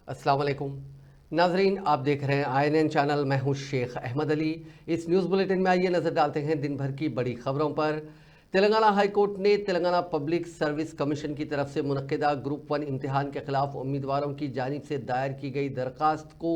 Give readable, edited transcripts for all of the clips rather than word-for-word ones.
अस्सलाम वालेकुम नाजरीन, आप देख रहे हैं INN चैनल। मैं हूं शेख अहमद अली। इस न्यूज़ बुलेटिन में आइए नज़र डालते हैं दिन भर की बड़ी खबरों पर। तेलंगाना हाई कोर्ट ने तेलंगाना पब्लिक सर्विस कमीशन की तरफ से मुनक्किदा ग्रुप 1 इम्तिहान के खिलाफ उम्मीदवारों की जानिब से दायर की गई दरख्वास्त को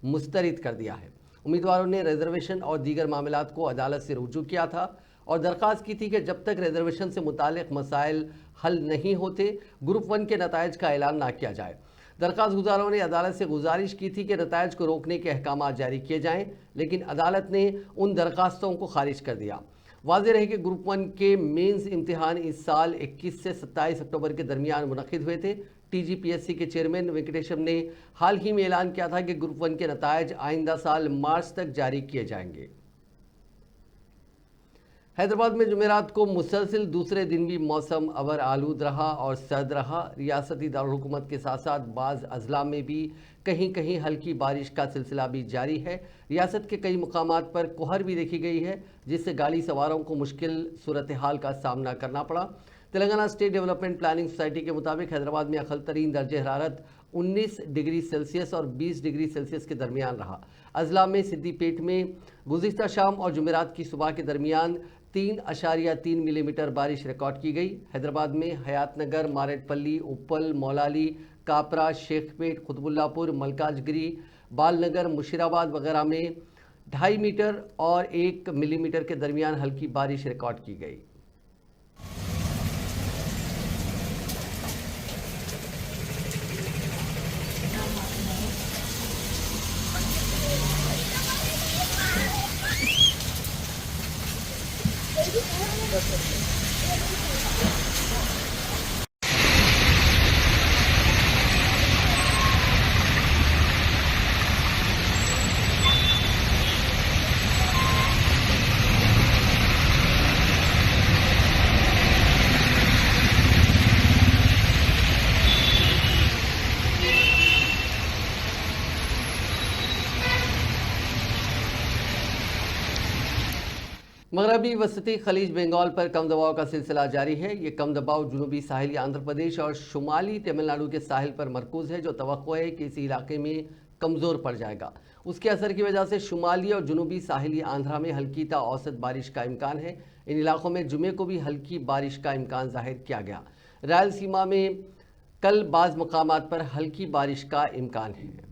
मुस्तरद कर दिया है। उम्मीदवारों ने रिजर्वेशन और दीगर मामलात को अदालत से रुजू किया था और दरख्वास्त की थी कि जब तक रिजर्वेशन से मुतालिक मसाइल हल नहीं होते ग्रुप 1 के नताइज का ऐलान ना किया जाए। दरख्वास्त गुजारों ने अदालत से गुजारिश की थी कि नताइज को रोकने के अहकाम जारी किए जाएं, लेकिन अदालत ने उन दरख्वास्तों को खारिज कर दिया। वाज़ेह रहे कि ग्रुप 1 के मेंस इम्तिहान इस साल 21 से 27 अक्टूबर के दरमियान मुनक़िद हुए थे। TGPSC के चेयरमैन वेंकटेशम ने हाल ही में ऐलान किया था कि ग्रुप 1 के नताइज आइंदा साल मार्च तक जारी किए जाएंगे। हैदराबाद में जुमेरात को मुसलसिल दूसरे दिन भी मौसम अवर आलूद रहा और सर्द रहा। रियासती दारुलहुकूमत के साथ साथ बाज़ अजला में भी कहीं कहीं हल्की बारिश का सिलसिला भी जारी है। रियासत के कई मुकामात पर कोहर भी देखी गई है, जिससे गाड़ी सवारों को मुश्किल सूरत हाल का सामना करना पड़ा। Telangana state development planning society के मुताबिक हैदराबाद में अक़ल तरीन दर्जे हरारत 19 डिग्री सेल्सियस और 20 डिग्री सेल्सियस के दरमियान रहा। अजला में सिद्दीपेट में गुज़िश्ता शाम और जुमेरात की सुबह के दरमियान 3.3 मिलीमीटर बारिश रिकॉर्ड की गई। हैदराबाद में हयातनगर, मारेटपल्ली, उप्पल, मौलाली, कापरा, शेखपेट, कुतुबुल्लापुर, मलकाजगिरी, बालनगर, मुशीराबाद वगैरह में 2.5 मीटर और 1 मिलीमीटर के दरमियान हल्की बारिश रिकॉर्ड की गई। मगरबी वसती खलीज बंगाल पर कम दबाव का सिलसिला जारी है। ये कम दबाव जुनूबी साहिली आंध्र प्रदेश और शुमाली तमिलनाडु के साहिल पर मरकूज है, जो तवक्को है कि इसी इलाके में कमज़ोर पड़ जाएगा। उसके असर की वजह से शुमाली और जुनूबी साहिली आंध्रा में हल्की ता औसत बारिश का इम्कान है। इन इलाकों में जुमे को भी हल्की बारिश का इम्कान जाहिर किया गया। रायलसीमा में कल बाज़ मकामात पर हल्की बारिश का इम्कान है।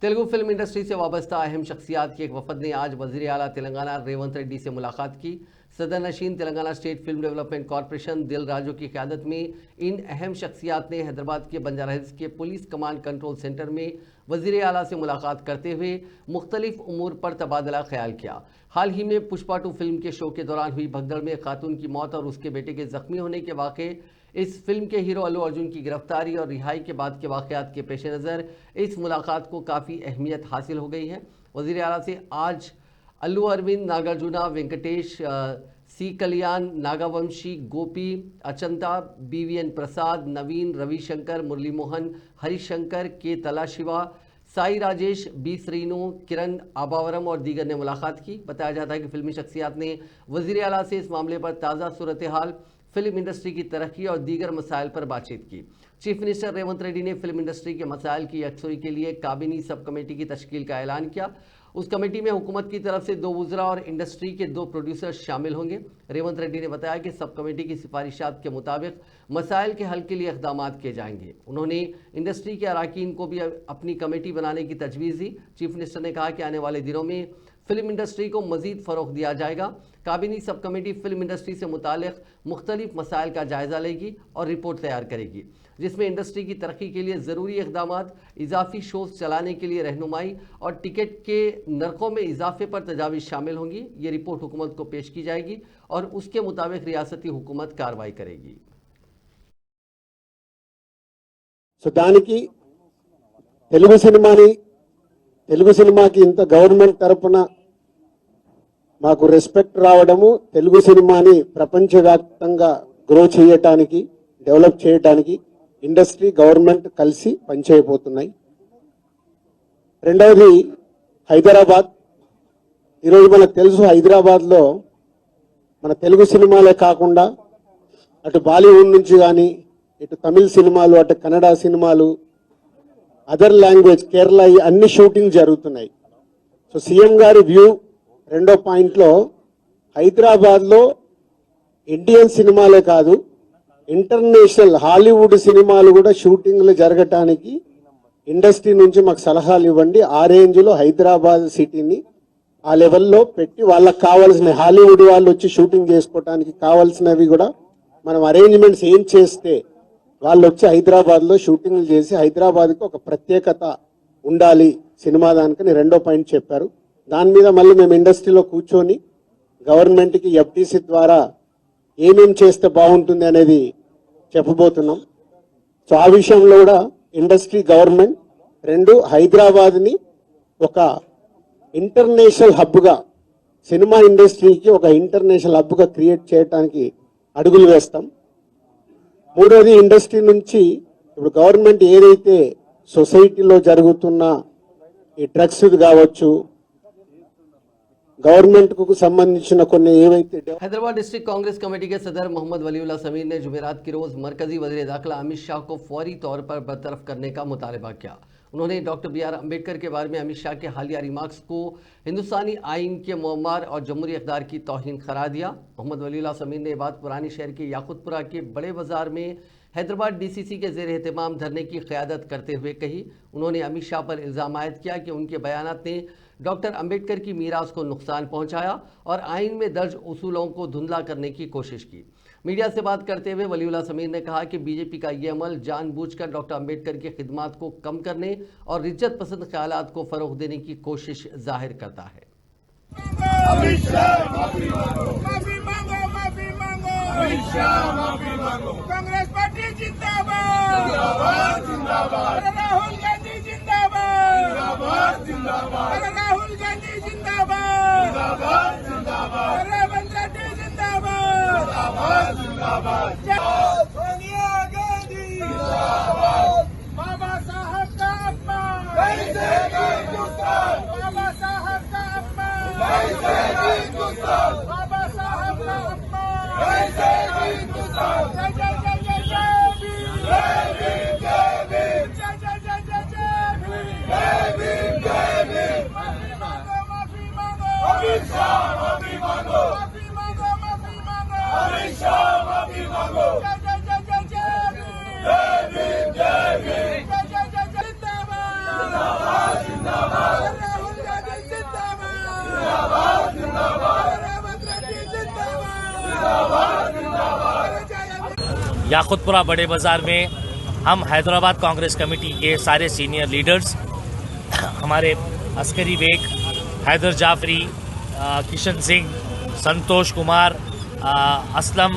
तेलुगु फिल्म इंडस्ट्री से वाबस्ता अहम शख्सियात की एक वफद ने आज वज़ीर आला तेलंगाना रेवंत रेड्डी से मुलाकात की। सदर नशीन Telangana state film development corporation Dil Raju की क़यादत में इन अहम शख्सियात ने हैदराबाद के बंजारा हिल्स के पुलिस कमांड कंट्रोल सेंटर में वज़ीर आला से मुलाकात करते हुए मुख्तलिफ उमूर पर तबादला ख्याल किया। हाल ही में पुष्पा 2 फिल्म के शो के दौरान हुई भगदड़ में खातून की मौत और उसके बेटे के जख्मी होने के वाक़े, इस फिल्म के हीरो अल्लू अर्जुन की गिरफ्तारी और रिहाई के बाद के वाक़यात के पेश नज़र इस मुलाकात को काफ़ी अहमियत हासिल हो गई है। वज़ीर आला से आज अल्लू अरविंद, नागार्जुना, वेंकटेश, सी कल्याण, नागावंशी, गोपी, अचंता, BVN प्रसाद, नवीन, रविशंकर, मुरली मोहन, हरिशंकर, के तलाशिवा, साई राजेश, B श्रीनु, किरण आबावरम और दीगर ने मुलाकात की। बताया जाता है कि फिल्मी शख्सियात ने वज़ीर आला से इस मामले पर ताज़ा सूरत हाल, फिल्म इंडस्ट्री की तरक्की और दीगर मसाइल पर बातचीत की। चीफ मिनिस्टर रेवंत रेड्डी ने फिल्म इंडस्ट्री के मसाइल की यकसुई के लिए काबीनी सब कमेटी की तश्कील का ऐलान किया। उस कमेटी में हुकूमत की तरफ से 2 वुज़रा और इंडस्ट्री के 2 प्रोड्यूसर्स शामिल होंगे। रेवंत रेड्डी ने बताया कि सब कमेटी की सिफारिशात के मुताबिक मसाइल के हल के लिए इक़दाम किए जाएंगे। उन्होंने इंडस्ट्री के अराकीन को भी अपनी कमेटी बनाने की तजवीज़ दी। चीफ मिनिस्टर ने कहा कि आने वाले दिनों में फिल्म इंडस्ट्री को मज़ीद फ़रोग़ दिया जाएगा। काबीनी सब कमेटी फिल्म इंडस्ट्री से मुतालिक मुख्तलिफ मसाइल का जायज़ा लेगी और रिपोर्ट तैयार करेगी, जिसमें इंडस्ट्री की तरक्की के लिए ज़रूरी इक़दामात, इजाफी शोज़ चलाने के लिए रहनुमाई और टिकट के नरकों में इजाफे पर तजावीज़ शामिल होंगी। ये रिपोर्ट हुकूमत को पेश की जाएगी और उसके मुताबिक रियासती हुकूमत कार्रवाई करेगी। సో దానికి తెలుగు సినిమాకి ఇంత గవర్నమెంట్ తరపున మాకు రెస్పెక్ట్ రావడము, తెలుగు సినిమాని ప్రపంచవ్యాప్తంగా గ్రో చేయడానికి, డెవలప్ చేయడానికి ఇండస్ట్రీ, గవర్నమెంట్ కలిసి పనిచేయబోతున్నాయి. రెండవది హైదరాబాద్. ఈరోజు మనకు తెలుసు, హైదరాబాద్లో మన తెలుగు సినిమాలే కాకుండా అటు బాలీవుడ్ నుంచి కానీ ఇటు తమిళ సినిమాలు అటు కన్నడ సినిమాలు అదర్ లాంగ్వేజ్ కేరళ ఈ అన్ని షూటింగ్ జరుగుతున్నాయి. సో సీఎం గారి వ్యూ రెండో పాయింట్లో హైదరాబాద్లో ఇండియన్ సినిమాలే కాదు ఇంటర్నేషనల్ హాలీవుడ్ సినిమాలు కూడా షూటింగ్లు జరగటానికి ఇండస్ట్రీ నుంచి మాకు సలహాలు ఇవ్వండి. ఆ రేంజ్లో హైదరాబాద్ సిటీని ఆ లెవెల్లో పెట్టి వాళ్ళకి కావాల్సిన హాలీవుడ్ వాళ్ళు వచ్చి షూటింగ్ చేసుకోవడానికి కావాల్సినవి కూడా మనం అరేంజ్మెంట్స్ ఏం చేస్తే వాళ్ళు వచ్చి హైదరాబాద్లో షూటింగ్లు చేసి హైదరాబాద్కి ఒక ప్రత్యేకత ఉండాలి సినిమా దానికని రెండో పాయింట్ చెప్పారు. దాని మీద మళ్ళీ మేము ఇండస్ట్రీలో కూర్చొని గవర్నమెంట్కి ఎఫ్టీసీ ద్వారా ఏమేం చేస్తే బాగుంటుంది అనేది చెప్పబోతున్నాం. సో ఆ విషయంలో కూడా ఇండస్ట్రీ గవర్నమెంట్ రెండు హైదరాబాద్ని ఒక ఇంటర్నేషనల్ హబ్గా సినిమా ఇండస్ట్రీకి ఒక ఇంటర్నేషనల్ హబ్గా క్రియేట్ చేయడానికి అడుగులు వేస్తాం. మూడోది ఇండస్ట్రీ నుంచి ఇప్పుడు గవర్నమెంట్ ఏదైతే సొసైటీలో జరుగుతున్న ఈ డ్రగ్స్ కావచ్చు गवर्नमेंट को संबंधिंచిన కొన్ని ఏవైతే हैदराबाद डिस्ट्रिक्ट कांग्रेस कमेटी के सदर मोहम्मद वलीउल्लाह समीर ने जुमेरात की रोज मरकजी वज़ीर दाखिला अमित शाह को फौरी तौर पर बरतरफ करने का मुतालबा किया। उन्होंने डॉक्टर बी आर अम्बेडकर के बारे में अमित शाह के हालिया रिमार्क्स को हिंदुस्तानी आइन के मुअम्मर और जमहूरी इक़्तिदार की तौहीन करार दिया। मोहम्मद वलीउल्लाह समीर ने बात पुरानी शहर के याकुतपुरा के बड़े बाजार में हैदराबाद डीसीसी के ज़ेर एहतमाम धरने की क़यादत करते हुए कही। उन्होंने अमित शाह पर इल्ज़ाम आयद किया कि उनके बयानात ने डॉक्टर अंबेडकर की मीरास को नुकसान पहुंचाया और आइन में दर्ज उसूलों को धुंधला करने की कोशिश की। मीडिया से बात करते हुए वलीउल्लाह समीर ने कहा कि बीजेपी का ये अमल जानबूझकर डॉक्टर अंबेडकर की खिदमात को कम करने और रिज्जत पसंद ख्यालात को फ़रोग़ देने की कोशिश जाहिर करता है। कांग्रेस पार्टी जिंदाबाद, राहुल गांधी जिंदाबाद, राहुल गांधी जिंदाबाद, रेवंत रेड्डी जिंदाबाद, सोनिया गांधी बाबा साहब का अपमान, बाबा साहब का अपमान, बाबा साहब का अपमान, जय जय जय जय जय भीम, माफी मांगो, अमित शाह माफी मांगो, अमित शाह माफी मांगो, जय जय जय जय भीम, जय जय जय जिंदाबाद, राहुल गांधी जिंदाबाद, रेवंत रेड्डी जिंदाबाद। याकुतपुरा बड़े बाज़ार में हम हैदराबाद कांग्रेस कमेटी के सारे सीनियर लीडर्स, हमारे अस्करी बेग, हैदर जाफरी, किशन सिंह, संतोष कुमार, असलम,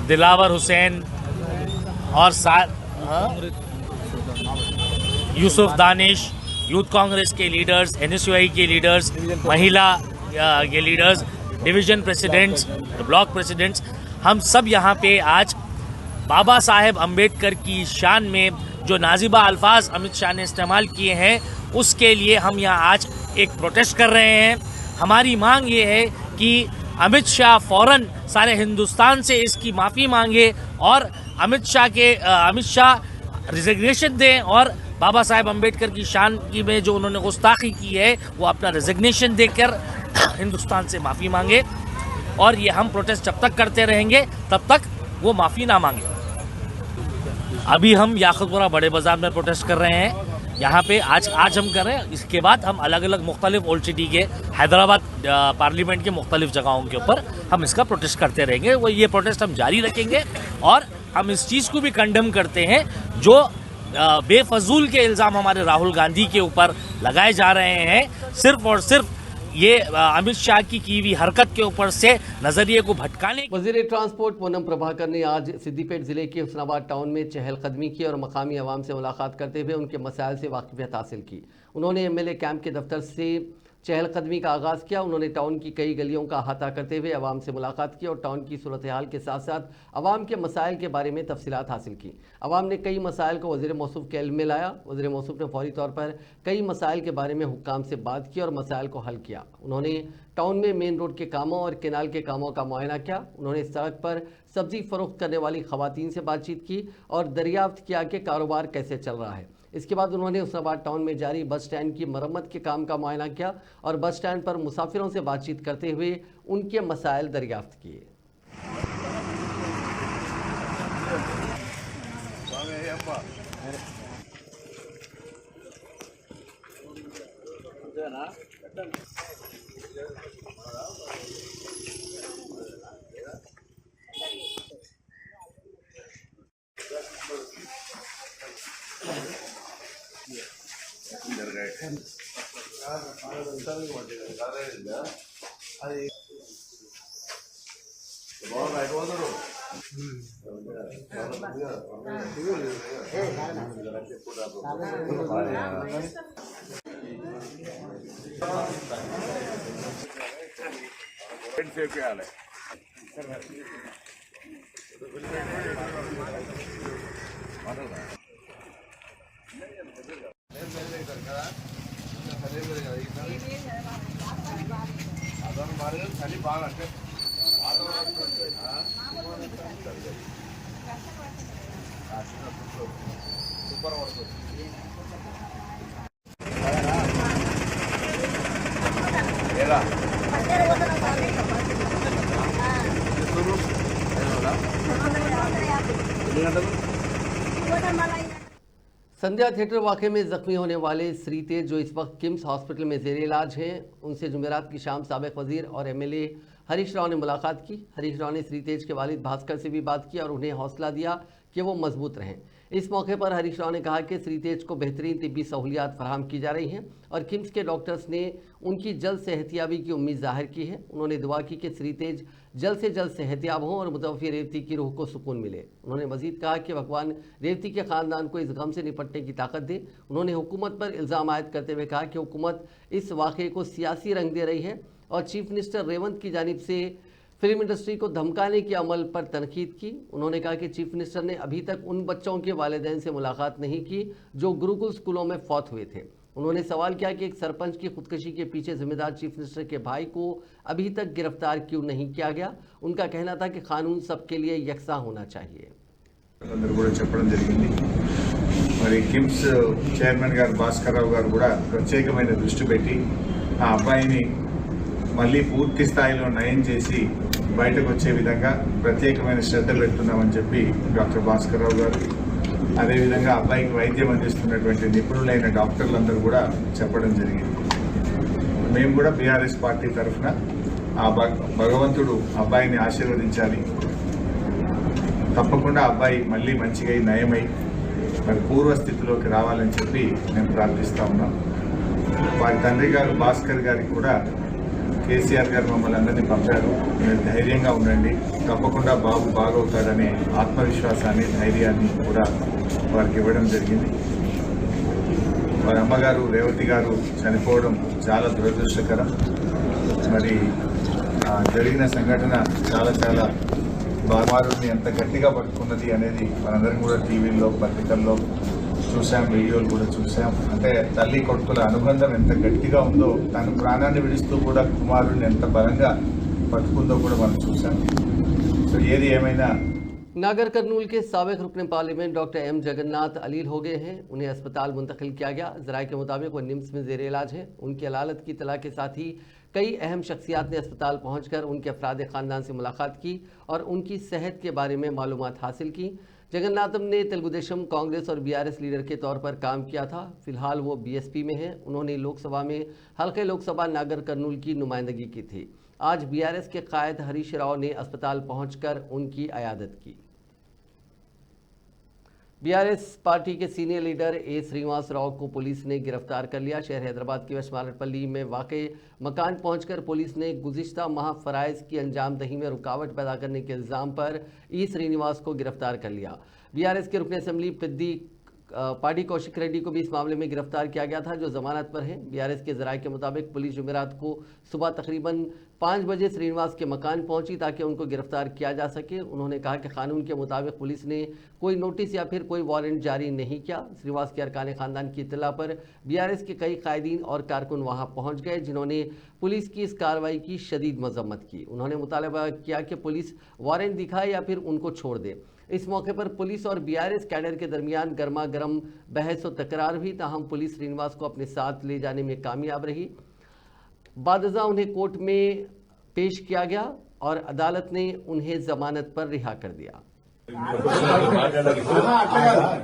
दिलावर हुसैन और यूसुफ दानिश, यूथ कांग्रेस के लीडर्स, NSUI के लीडर्स, महिला के leaders, division presidents, block presidents, हम सब यहाँ पे आज बाबा साहेब अम्बेडकर की शान में जो नाजिबा अल्फाज अमित शाह ने इस्तेमाल किए हैं उसके लिए हम यहाँ आज एक प्रोटेस्ट कर रहे हैं। हमारी मांग ये है कि अमित शाह फ़ौरन सारे हिंदुस्तान से इसकी माफ़ी मांगे और अमित शाह रिजिग्नेशन दें और बाबा साहेब अम्बेडकर की शान की में जो उन्होंने गुस्ताखी की है वो अपना रिजिग्नेशन देकर हिंदुस्तान से माफ़ी मांगे और ये हम प्रोटेस्ट जब तक करते रहेंगे तब तक वो माफ़ी ना मांगे। अभी हम याकुतपुरा बड़े बाज़ार में प्रोटेस्ट कर रहे हैं, यहाँ पे आज हम कर रहे हैं। इसके बाद हम अलग अलग मुख्तलिफ ओल्ड सिटी के हैदराबाद पार्लियामेंट के मुख्तलिफ जगहों के ऊपर हम इसका प्रोटेस्ट करते रहेंगे। वो ये प्रोटेस्ट हम जारी रखेंगे और हम इस चीज़ को भी कंडेम करते हैं जो बेफजूल के इल्ज़ाम हमारे राहुल गांधी के ऊपर लगाए जा रहे हैं, सिर्फ और सिर्फ ये अमित शाह की हुई हरकत के ऊपर से नजरिए को भटकाने। वजीर ट्रांसपोर्ट पूनम प्रभाकर ने आज सिद्दीपेट जिले के हुस्नाबाद टाउन में चहलकदमी की और मकामी अवाम से मुलाकात करते हुए उनके मसाइल से वाकिफियत हासिल की। उन्होंने MLA कैंप के दफ्तर से चहलकदमी का आगाज़ किया। उन्होंने टाउन की कई गलियों का अहाता करते हुए अवाम से मुलाकात की और टाउन की सूरत हाल के साथ साथ अवाम के मसाइल के बारे में तफसीलात हासिल की। अवाम ने कई मसाइल को वज़ीर मौसूफ के इल्म में लाया। वज़ीर मौसूफ ने फौरी तौर पर कई मसाइल के बारे में हुक्काम से बात की और मसाइल को हल किया। उन्होंने टाउन में मेन रोड के कामों और केनाल के कामों का मुआयना किया। उन्होंने सड़क पर सब्जी फरोख्त करने वाली खवातीन से बातचीत की और दरियाफ्त किया कि कारोबार कैसे चल रहा है। इसके बाद उन्होंने हुस्नाबाद टाउन में जारी बस स्टैंड की मरम्मत के काम का मुआयना किया और बस स्टैंड पर मुसाफिरों से बातचीत करते हुए उनके मसाइल दरियाफ्त किए। संध्या थिएटर वाक़े में जख्मी होने वाले श्रीतेज जो इस वक्त किम्स हॉस्पिटल में जेर इलाज हैं, उनसे जुमेरात की शाम साबिक वजीर और एमएलए हरीश राव ने मुलाकात की। हरीश राव ने श्रीतेज के वालिद भास्कर से भी बात की और उन्हें हौसला दिया कि वो मजबूत रहें। इस मौके पर हरीश राव ने कहा कि श्रीतेज को बेहतरीन तिब्बी सहूलियात फराहम की जा रही हैं और किम्स के डॉक्टर्स ने उनकी जल्द सेहतियाबी की उम्मीद जाहिर की है। उन्होंने दुआ की कि श्रीतेज जल्द से जल्द सेहतियाब हों और मुतवफ़ी रेवती की रूह को सुकून मिले। उन्होंने मजीद कहा कि भगवान रेवती के ख़ानदान को इस गम से निपटने की ताकत दे। उन्होंने हुकूमत पर इल्ज़ाम आयद करते हुए कहा कि हुकूमत इस वाक़े को सियासी रंग दे रही है और चीफ मिनिस्टर रेवंत की जानिब से फिल्म इंडस्ट्री को धमकाने के अमल पर तनकीद की। उन्होंने कहा कि चीफ मिनिस्टर ने अभी तक उन बच्चों के वालिदैन से मुलाकात नहीं की जो गुरुकुल स्कूलों में फौत हुए थे। उन्होंने सवाल किया कि एक सरपंच की खुदकशी के पीछे जिम्मेदार चीफ मिनिस्टर के भाई को अभी तक गिरफ्तार क्यों नहीं किया गया। उनका कहना था कि कानून सबके लिए यकसा होना चाहिए। అందరూ కూడా చెప్పడం జరిగింది। మరి కిమ్స్ చైర్మన్ గారు భాస్కర్ రావు గారు కూడా ప్రత్యేకమైన దృష్టి పెట్టి ఆ అబ్బాయిని మళ్ళీ పూర్తి స్థాయిలో నయం చేసి బయటకు వచ్చే విధంగా ప్రత్యేకమైన శ్రద్ధ పెడుతున్నామని చెప్పి డాక్టర్ భాస్కర్ రావు గారు అదేవిధంగా అబ్బాయికి వైద్యం అందిస్తున్నటువంటి నిపుణులైన డాక్టర్లందరూ కూడా చెప్పడం జరిగింది। మేము కూడా బీఆర్ఎస్ పార్టీ తరఫున ఆ భగవంతుడు అబ్బాయిని ఆశీర్వదించాలి, తప్పకుండా అబ్బాయి మళ్ళీ మంచిగా నయమై మరి పూర్వస్థితిలోకి రావాలని చెప్పి మేము ప్రార్థిస్తా ఉన్నాం। వారి తండ్రి గారు భాస్కర్ గారికి కూడా కేసీఆర్ గారు మమ్మల్ని అందరినీ పంపారు, మీరు ధైర్యంగా ఉండండి, తప్పకుండా బాబు బాగవుతాడనే ఆత్మవిశ్వాసాన్ని ధైర్యాన్ని కూడా వారికి ఇవ్వడం జరిగింది। వారి అమ్మగారు రేవతి గారు చనిపోవడం చాలా దురదృష్టకరం। మరి జరిగిన సంఘటన చాలా బామారుని ఎంత గట్టిగా పట్టుకున్నది అనేది మనందరం కూడా టీవీల్లో పత్రికల్లో చూసాం, వీడియోలు కూడా చూసాం। అంటే తల్లి కొడుకుల అనుబంధం ఎంత గట్టిగా ఉందో, తన ప్రాణాన్ని విడిస్తూ కూడా కుమారుడిని ఎంత బలంగా పట్టుకుందో కూడా మనం చూసాం। సో ఏది ఏమైనా नागर कर्नूल के साबिक रुकन पार्लियामेंट डॉक्टर एम जगन्नाथ अलील हो गए हैं। उन्हें अस्पताल मुंतकिल किया गया। ज़राए के मुताबिक वो निम्स में ज़ेर इलाज है। उनकी अलालत की इतला के साथ ही कई अहम शख्सियात ने अस्पताल पहुंचकर उनके अफराद ख़ानदान से मुलाकात की और उनकी सेहत के बारे में मालूमात हासिल की। जगन्नाथम ने तेलुगुदेशम, कांग्रेस और बीआरएस लीडर के तौर पर काम किया था। फिलहाल वो बीएसपी में हैं। उन्होंने लोकसभा में हल्के लोकसभा नागर कर्नूल की नुमाइंदगी की थी। आज बीआरएस के कायद हरीश राव ने अस्पताल पहुंचकर उनकी अयादत की। बीआरएस पार्टी के senior leader A Srinivas Rao को पुलिस ने गिरफ्तार कर लिया। शहर हैदराबाद की वशमारटपल्ली में वाक़े मकान पहुंचकर पुलिस ने गुज़िश्ता माह फ़राइज़ की अंजाम दही में रुकावट पैदा करने के इल्ज़ाम पर ई श्रीनिवास को गिरफ्तार कर लिया। बीआरएस के रुकन असेंबली पिद्दी पार्टी कौशिक रेड्डी को भी इस मामले में गिरफ्तार किया गया था, जो जमानत पर हैं। बीआरएस के जराये के मुताबिक पुलिस जुमेरात को सुबह तकरीबन 5 बजे श्रीनिवास के मकान पहुंची ताकि उनको गिरफ्तार किया जा सके। उन्होंने कहा कि कानून के मुताबिक पुलिस ने कोई नोटिस या फिर कोई वारंट जारी नहीं किया। श्रीनिवास के अरकान खानदान की इत्तला पर बीआरएस के कई कायदीन और कारकुन वहां पहुंच गए, जिन्होंने पुलिस की इस कार्रवाई की शदीद मजम्मत की। उन्होंने मुतालबा किया कि पुलिस वारंट दिखाए या फिर उनको छोड़ दे। इस मौके पर पुलिस और बीआरएस कैडर के दरमियान गर्मा गर्म बहस और तकरार हुई, ताहम पुलिस श्रीनिवास को अपने साथ ले जाने में कामयाब रही। बादजा उन्हें कोर्ट में पेश किया गया और अदालत ने उन्हें जमानत पर रिहा कर दिया।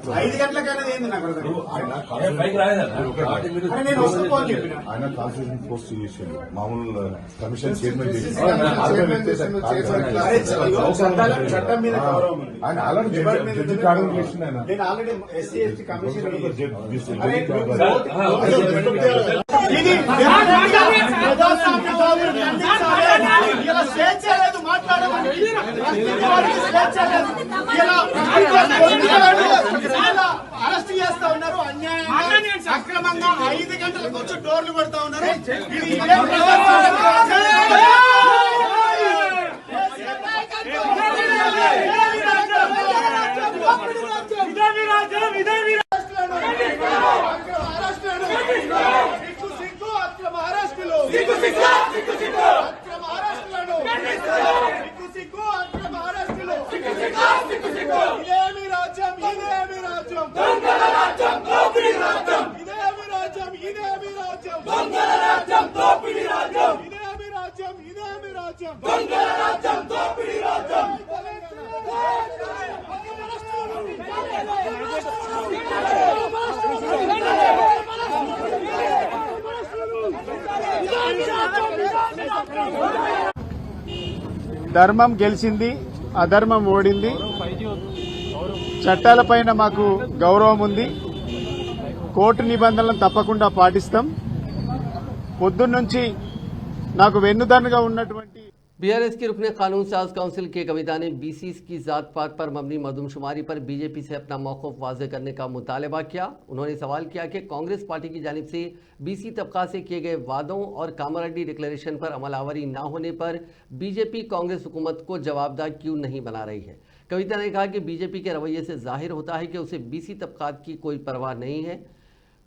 5 గంటలకైనా ఏంది నాకు అర్థం నేను వస్తుపోని చెప్పిన ఆయన కాన్స్టిట్యూషన్ పోస్ట్ చేసిండు మామూలు కమిషన్ చైర్మన్ చేసి చట్టం మీద గౌరవం ఉంది ఆయన ఆల్రెడీ జడ్జి కార్డు చేసిండు ఆయన నేను ఆల్రెడీ ఎస్సీ ఎస్టీ కమిషన్ ఇది ఇలా స్వేచ్ఛ లేదు మాట్లాడమని స్వేచ్ఛ లేదు అరెస్ట్ చేస్తా ఉన్నారు అన్యాయంగా అక్రమంగా 5 గంటలకు వచ్చి డోర్లు కొడతా ఉన్నారు ఇది ధర్మం గెలిచింది, అధర్మం ఓడింది. చట్టాలపైన మాకు గౌరవం ఉంది. కోర్టు నిబంధనలను తప్పకుండా పాటిస్తాం. పొద్దున్నుంచి నాకు వెన్నుదన్నుగా ఉన్నటువంటి बीआरएस की रुकने कानून साज काउंसिल के कविता ने बीसीस की जात पात पर मबनी मरदमशुमारी पर बीजेपी से अपना मौक़िफ़ वाज़ेह करने का मुतालबा किया। उन्होंने सवाल किया कि कांग्रेस पार्टी की जानिब से बीसी तबका से किए गए वादों और कामारेड्डी डिक्लेरेशन पर अमलावरी न होने पर बीजेपी कांग्रेस हुकूमत को जवाबदार क्यों नहीं बना रही है। कविता ने कहा कि बीजेपी के रवैये से जाहिर होता है कि उसे बीसी तबकात की कोई परवाह नहीं है।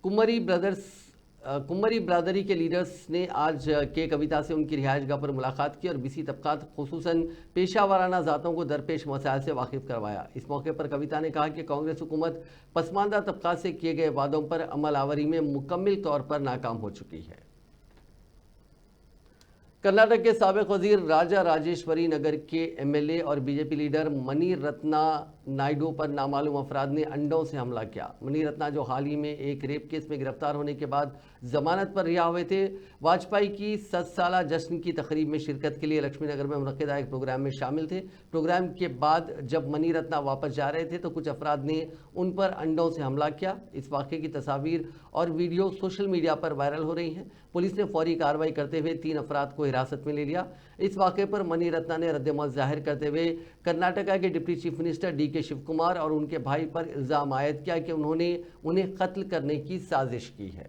कुम्मरी ब्रादरी के लीडर्स ने आज के कविता से उनकी रिहायशगाह पर मुलाकात की और बीसी तबकात खुसूसन पेशा वाराना ज़ातों को दरपेश मसाइल से वाकिफ़ करवाया। इस मौके पर कविता ने कहा कि कांग्रेस हुकूमत पसमानदा तबकात से किए गए वादों पर अमल आवरी में मुकम्मल तौर पर नाकाम हो चुकी है। कर्नाटक के साबिक वजीर राजा राजेश्वरी नगर के एमएलए और BJP leader money Ratna Naidu पर नामालूम अफराद ने अंडों से हमला किया। मनी रत्ना, जो हाल ही में एक रेप केस में गिरफ्तार होने के बाद जमानत पर रिहा हुए थे, वाजपेयी की 7 साला जश्न की तकरीब में शिरकत के लिए लक्ष्मीनगर में मुनक़िदा एक प्रोग्राम में शामिल थे। प्रोग्राम के बाद जब मनी रत्ना वापस जा रहे थे तो कुछ अफराद ने उन पर अंडों से हमला किया। इस वाक़े की तस्वीर और वीडियो सोशल मीडिया पर वायरल हो रही हैं। पुलिस ने फौरी कार्रवाई करते हुए 3 अफराद को हिरासत में ले लिया। इस वाक़े पर मनी रत्ना ने रद्द-ए-मौत जाहिर करते हुए कर्नाटका के deputy chief minister DK. Shivakumar और उनके भाई पर इल्ज़ाम आयद किया कि उन्होंने उन्हें कत्ल करने की साजिश की है।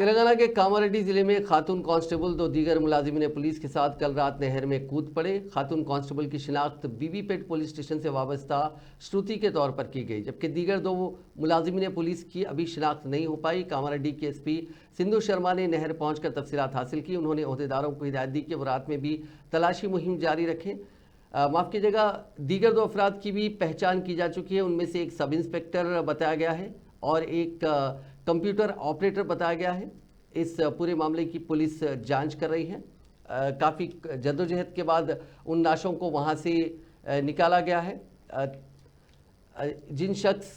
तेलंगाना के कामारेड्डी जिले में खातून कांस्टेबल दो दीगर मुलाजिमीन पुलिस के साथ कल रात नहर में कूद पड़े। खातून कांस्टेबल की शिनाख्त बीबीपेट पुलिस स्टेशन से वाबस्ता श्रुति के तौर पर की गई, जबकि दीगर दो मुलाजिमीन पुलिस की अभी शिनाख्त नहीं हो पाई। कामारेड्डी के एसपी सिंधु शर्मा ने नहर पहुंचकर तफसीलात हासिल की। उन्होंने ओहदेदारों को हिदायत दी कि वो रात में भी तलाशी मुहिम जारी रखें। माफ़ कीजिएगा, दीगर दो अफराद की भी पहचान की जा चुकी है। उनमें से एक सब इंस्पेक्टर बताया गया है और एक कंप्यूटर ऑपरेटर बताया गया है। इस पूरे मामले की पुलिस जांच कर रही है। काफ़ी जद्दोजहद के बाद उन लाशों को वहां से निकाला गया है। जिन शख्स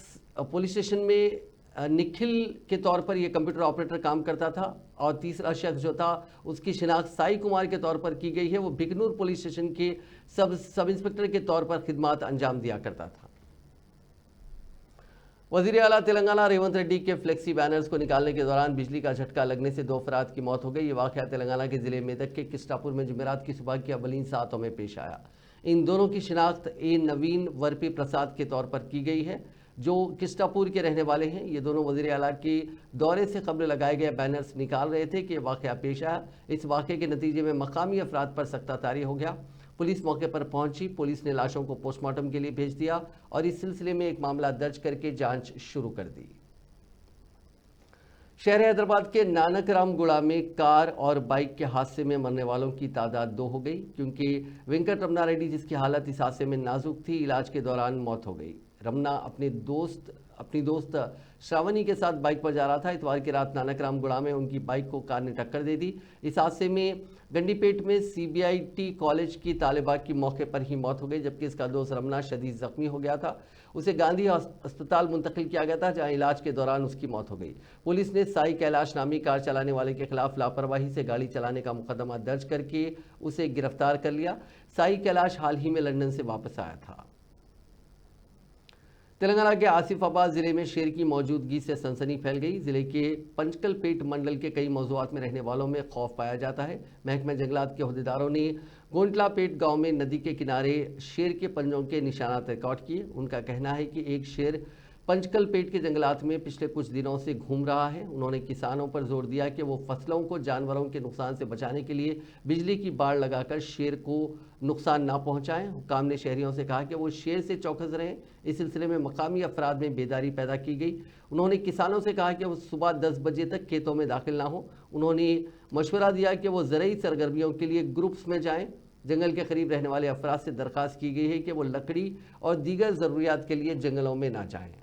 पुलिस स्टेशन में निखिल के तौर पर यह कंप्यूटर ऑपरेटर काम करता था और तीसरा शख्स जो था उसकी शिनाख्त साई कुमार के तौर पर की गई है। वो बिकनूर पुलिस स्टेशन के सब इंस्पेक्टर के तौर पर खिदमत अंजाम दिया करता था। वज़ीर आला तेलंगाना रेवंत रेड्डी के फ्लेक्सी बैनर्स को निकालने के दौरान बिजली का झटका लगने से दो अफराद की मौत हो गई। ये वाक़या तेलंगाना के ज़िले मेदक के किस्टापुर में जुमेरात की सुबह की अवलीन सातों में पेश आया। इन दोनों की शिनाख्त ए नवीन वर्पी प्रसाद के तौर पर की गई है, जो किस्टापुर के रहने वाले हैं। ये दोनों वज़ीर आला के दौरे से कब्ल लगाए गए बैनर्स निकाल रहे थे कि वाक़या पेश आया। इस वाक़े के नतीजे में मकामी अफराद पर सख्ता तारी हो गया। पुलिस मौके पर पहुंची। पुलिस ने लाशों को पोस्टमार्टम के लिए भेज दिया और इस सिलसिले में एक मामला दर्ज करके जांच शुरू कर दी। शहर हैदराबाद के नानकरामगुड़ा में कार और बाइक के हादसे में मरने वालों की तादाद 2 हो गई, क्योंकि वेंकट रमना रेड्डी, जिसकी हालत इस हादसे में नाजुक थी, इलाज के दौरान मौत हो गई। रमना अपनी दोस्त श्रावणी के साथ बाइक पर जा रहा था। इतवार की रात नानकरामगुड़ा में उनकी बाइक को कार ने टक्कर दे दी। इस हादसे में गंडीपेट में CBIT कॉलेज की तालिबा की मौके पर ही मौत हो गई, जबकि इसका दोस्त रमना शदीद जख्मी हो गया था। उसे गांधी अस्पताल मुंतकिल किया गया था, जहां इलाज के दौरान उसकी मौत हो गई। पुलिस ने साई कैलाश नामी कार चलाने वाले के खिलाफ लापरवाही से गाड़ी चलाने का मुकदमा दर्ज करके उसे गिरफ्तार कर लिया। साई कैलाश हाल ही में लंदन से वापस आया था। तेलंगाना के आसिफाबाद जिले में शेर की मौजूदगी से सनसनी फैल गई। जिले के पंचकलपेट मंडल के कई मौजूआत में रहने वालों में खौफ पाया जाता है। महकमा जंगलात के अहदेदारों ने गोंटलापेट गांव में नदी के किनारे शेर के पंजों के निशानात रिकॉर्ड किए। उनका कहना है कि एक शेर पंचकलपेट के जंगलात में पिछले कुछ दिनों से घूम रहा है। उन्होंने किसानों पर जोर दिया कि वो फसलों को जानवरों के नुकसान से बचाने के लिए बिजली की बाड़ लगाकर शेर को नुकसान ना पहुंचाएं। हुक्काम ने शहरियों से कहा कि वो शेर से चौकस रहें। इस सिलसिले में मकामी अफराद में बेदारी पैदा की गई। उन्होंने किसानों से कहा कि वो सुबह 10 बजे तक खेतों में दाखिल ना हो। उन्होंने मशवरा दिया कि वो ज़रूरी सरगर्मियों के लिए ग्रुप्स में जाएँ। जंगल के करीब रहने वाले अफराद से दरख्वास्त की गई है कि वो लकड़ी और दीगर ज़रूरियात के लिए जंगलों में ना जाएँ।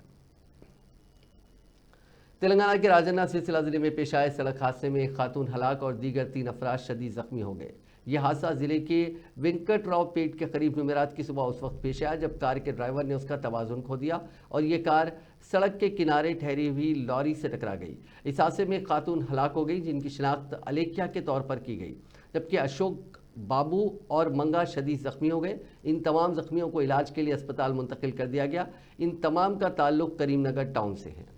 तेलंगाना के राजन्ना सिलसिला जिले में पेश आए सड़क हादसे में एक खातून हलाक और दीगर 3 अफराद शदीद जख्मी हो गए। यह हादसा जिले के वेंकटराव पेट के करीब जुमेरात की सुबह उस वक्त पेश आया जब कार के ड्राइवर ने उसका तवाजुन खो दिया और ये कार सड़क के किनारे ठहरी हुई लॉरी से टकरा गई। इस हादसे में एक खातून हलाक हो गई, जिनकी शिनाख्त अलेख्या के तौर पर की गई, जबकि अशोक बाबू और मंगा शदीद जख्मी हो गए। इन तमाम जख्मियों को इलाज के लिए अस्पताल मुंतकिल कर दिया गया। इन तमाम का ताल्लुक करीमनगर टाउन से है।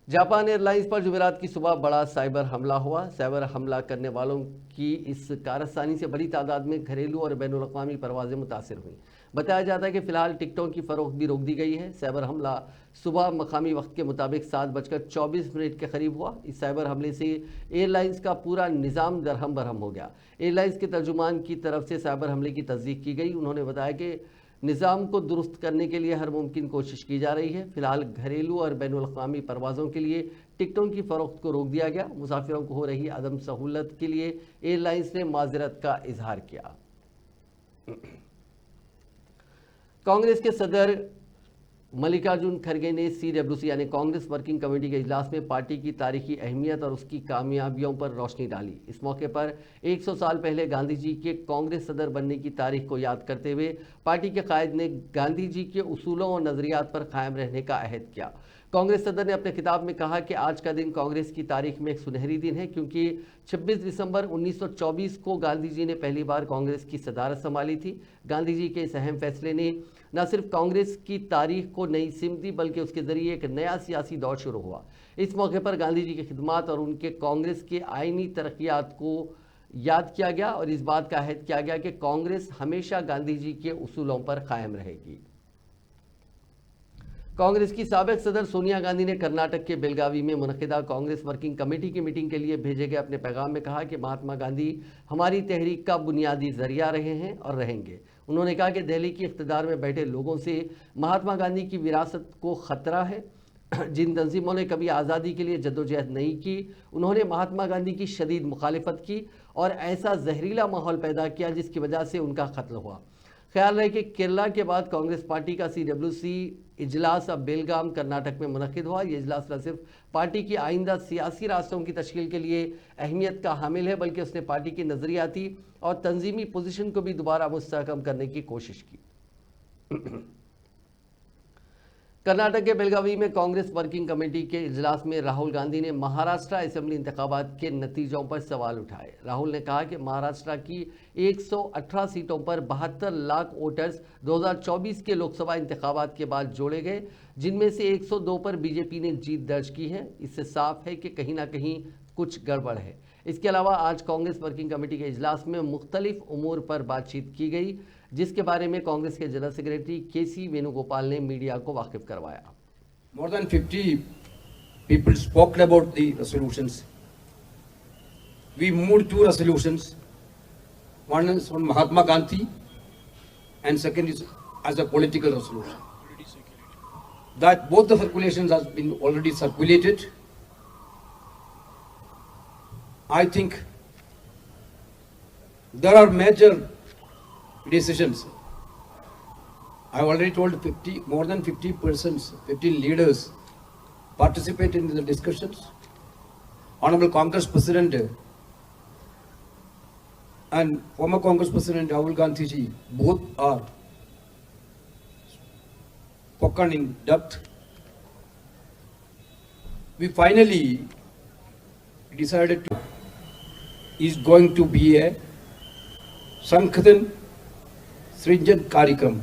जापान एयरलाइंस पर जुमेरात की सुबह बड़ा साइबर हमला हुआ। साइबर हमला करने वालों की इस कारस्तानी से बड़ी तादाद में घरेलू और बैनुल-अक़वामी परवाजें मुतासिर हुई। बताया जाता है कि फिलहाल टिकटों की फरोख्त भी रोक दी गई है। साइबर हमला सुबह मकामी वक्त के मुताबिक 7:24 के करीब हुआ। इस साइबर हमले से एयरलाइंस का पूरा निज़ाम दरहम बरहम हो गया। एयरलाइंस के तर्जुमान की तरफ से साइबर हमले की तस्दीक की गई। उन्होंने बताया कि निज़ाम को दुरुस्त करने के लिए हर मुमकिन कोशिश की जा रही है। फिलहाल घरेलू और बैनुल-अक़वामी परवाज़ों के लिए टिकटों की फ़रोख्त को रोक दिया गया। मुसाफिरों को हो रही अदम सहूलत के लिए एयरलाइंस ने माज़रत का इजहार किया। कांग्रेस के सदर मल्लिकार्जुन खड़गे ने CWC यानी कांग्रेस वर्किंग कमेटी के इजलास में पार्टी की तारीखी अहमियत और उसकी कामयाबियों पर रोशनी डाली। इस मौके पर 100 साल पहले गांधी जी के कांग्रेस सदर बनने की तारीख को याद करते हुए पार्टी के कायद ने गांधी जी के उसूलों और नज़रियात पर कायम रहने का अहद किया। कांग्रेस सदर ने अपने खिताब में कहा कि आज का दिन कांग्रेस की तारीख में एक सुनहरी दिन है, क्योंकि 26 दिसंबर 1924 को गांधी जी ने पहली बार कांग्रेस की सदारत संभाली थी। गांधी जी के इस अहम फैसले ने न सिर्फ कांग्रेस की तारीख को नई सिमत दी, बल्कि उसके जरिए एक नया सियासी दौर शुरू हुआ। इस मौके पर गांधी जी की खिदमत और उनके कांग्रेस के आईनी तरक्यात को याद किया गया और इस बात का अहद किया गया कि कांग्रेस हमेशा गांधी जी के उसूलों पर कायम रहेगी। कांग्रेस की साबिक सदर सोनिया गांधी ने कर्नाटक के बेलगावी में मुनक़िदा कांग्रेस वर्किंग कमेटी की मीटिंग के लिए भेजे गए अपने पैगाम में कहा कि महात्मा गांधी हमारी तहरीक का बुनियादी जरिया रहे हैं और रहेंगे। उन्होंने कहा कि दिल्ली की इक़्तिदार में बैठे लोगों से महात्मा गांधी की विरासत को ख़तरा है। जिन तंजीमों ने कभी आज़ादी के लिए जद्दोजहद नहीं की, उन्होंने महात्मा गांधी की शदीद मुखालिफत की और ऐसा जहरीला माहौल पैदा किया जिसकी वजह से उनका कत्ल हुआ। ख्याल रहे कि केरला के बाद कांग्रेस पार्टी का CWC इजलास अब बेलगाम कर्नाटक में मुनक़िद हुआ। ये इजलास न सिर्फ पार्टी की आइंदा सियासी रास्तों की तश्कील के लिए अहमियत का हामिल है, बल्कि उसने पार्टी की नज़रियाती और तंजीमी पोजीशन को भी दोबारा मुस्तहकम करने की कोशिश की। कर्नाटक के बेलगावी में कांग्रेस वर्किंग कमेटी के इजलास में राहुल गांधी ने महाराष्ट्र असेंबली इंतखाबात के नतीजों पर सवाल उठाए। राहुल ने कहा कि महाराष्ट्र की 118 सीटों पर 72 लाख वोटर्स 2024 के लोकसभा इंतखाबात के बाद जोड़े गए, जिनमें से 102 पर बीजेपी ने जीत दर्ज की है। इससे साफ है कि कहीं ना कहीं कुछ गड़बड़ है। इसके अलावा आज कांग्रेस वर्किंग कमेटी के इजलास में मुख्तलिफ उमूर पर बातचीत की गई, जिसके बारे में कांग्रेस के जनरल सेक्रेटरी KC वेणुगोपाल ने मीडिया को वाकिफ करवाया। More than 50 people spoke about the resolutions. We moved 2 resolutions. One is on Mahatma Gandhi and second is as a political resolution. That both the circulations has been already circulated. I think there are major decisions. I have already told more than 50 persons, 50 leaders participate in the discussions. Honorable Congress President and former Congress President Rahul Gandhi ji both are spoken in depth. We finally decided to is going to be a Sankhatan सृजन कार्यक्रम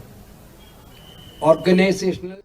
organisational.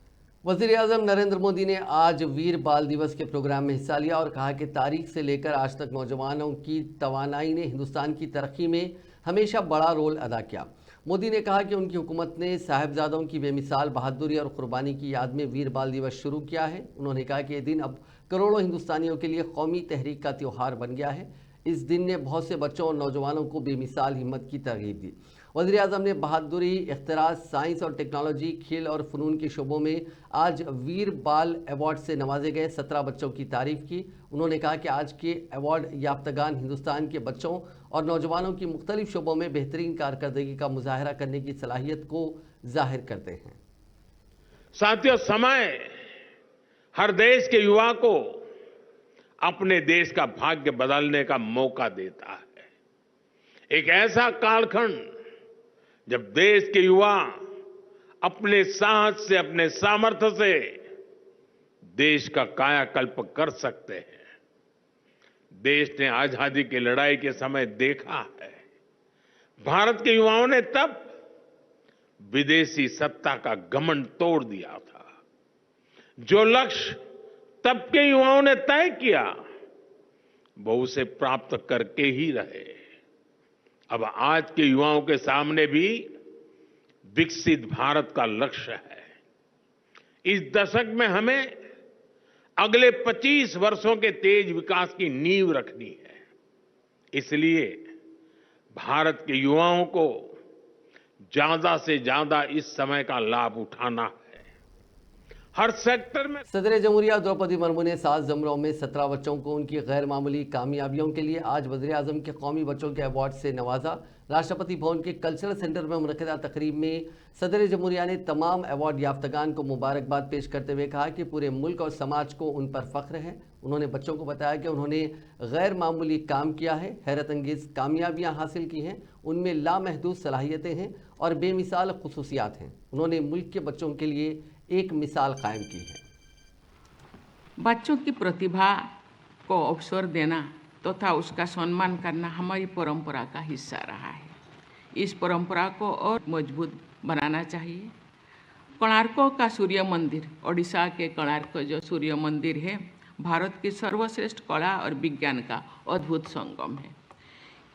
वज़ीर-ए-आज़म नरेंद्र मोदी ने आज वीर बाल दिवस के programme में हिस्सा लिया और कहा कि तारीख से लेकर आज तक नौजवानों की तवानाई ने हिंदुस्तान की तरक्की में हमेशा बड़ा रोल अदा किया। मोदी ने कहा कि उनकी हुकूमत ने साहिबजादों की बेमिसाल बहादुरी और कुर्बानी की याद में वीर बाल दिवस शुरू किया है। उन्होंने कहा कि ये दिन अब करोड़ों हिंदुस्तानियों के लिए कौमी तहरीक का त्यौहार बन गया है। इस दिन ने बहुत से बच्चों और नौजवानों को बेमिसाल हिम्मत की तरगीब दी। वज़ीर-ए-आज़म ने बहादुरी, इख्तिराज, साइंस और टेक्नोलॉजी, खेल और फ़नून के शोबों में आज वीर बाल अवार्ड से नवाजे गए 17 बच्चों की तारीफ़ की। उन्होंने कहा कि आज के अवार्ड याफ्तगान हिंदुस्तान के बच्चों और नौजवानों की मुख्तलिफ शोबों में बेहतरीन कारकर्दगी का मुजाहरा करने की सलाहियत को जाहिर करते हैं। साथियों, समय हर देश के युवा को अपने देश का भाग्य बदलने का मौका देता है। एक ऐसा कालखंड जब देश के युवा अपने साहस से, अपने सामर्थ्य से देश का कायाकल्प कर सकते हैं। देश ने आजादी की लड़ाई के समय देखा है, भारत के युवाओं ने तब विदेशी सत्ता का घमंड तोड़ दिया था। जो लक्ष्य तब के युवाओं ने तय किया, वो उसे प्राप्त करके ही रहे। अब आज के युवाओं के सामने भी विकसित भारत का लक्ष्य है। इस दशक में हमें अगले 25 वर्षों के तेज विकास की नींव रखनी है। इसलिए भारत के युवाओं को ज्यादा से ज्यादा इस समय का लाभ उठाना है। हर सेक्टर में सदर जमहूरिया द्रौपदी मुर्मू ने 7 ज़मरों में 17 बच्चों को उनकी गैर मामूली कामयाबियों के लिए आज वज़ीर-ए-आज़म के कौमी बच्चों के अवार्ड से नवाजा। राष्ट्रपति भवन के कल्चरल सेंटर में मुनक़िदा तकरीब में सदर जमहूरिया ने तमाम अवार्ड याफ्तगान को मुबारकबाद पेश करते हुए कहा कि पूरे मुल्क और समाज को उन पर फ़ख्र है। उन्होंने बच्चों को बताया कि उन्होंने गैर मामूली काम किया है, हैरत अंगेज़ कामयाबियाँ हासिल की हैं, उनमें लामहदूद सलाहियतें हैं और बेमिसाल खुसूसियात हैं। उन्होंने मुल्क के बच्चों के लिए एक मिसाल कायम की है। बच्चों की प्रतिभा को अवसर देना तथा उसका सम्मान करना हमारी परंपरा का हिस्सा रहा है। इस परंपरा को और मजबूत बनाना चाहिए। कोणार्क का सूर्य मंदिर, ओडिशा के कोणार्क जो सूर्य मंदिर है, भारत की सर्वश्रेष्ठ कला और विज्ञान का अद्भुत संगम है।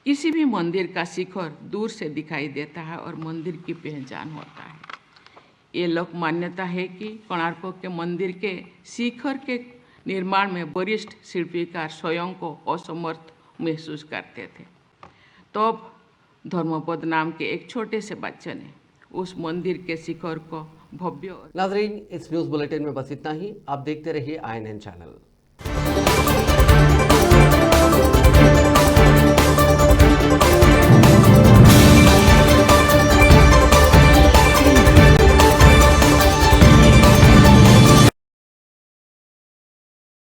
किसी भी मंदिर का शिखर दूर से दिखाई देता है और मंदिर की पहचान होता है। ये लोक मान्यता है कि कोणार्क के मंदिर के शिखर के निर्माण में वरिष्ठ शिल्पीकार स्वयं को असमर्थ महसूस करते थे। तब धर्मपद नाम के एक छोटे से बच्चे ने उस मंदिर के शिखर को भव्य। नाजरीन, इस न्यूज़ बुलेटिन में बस इतना ही। आप देखते रहिए INN चैनल।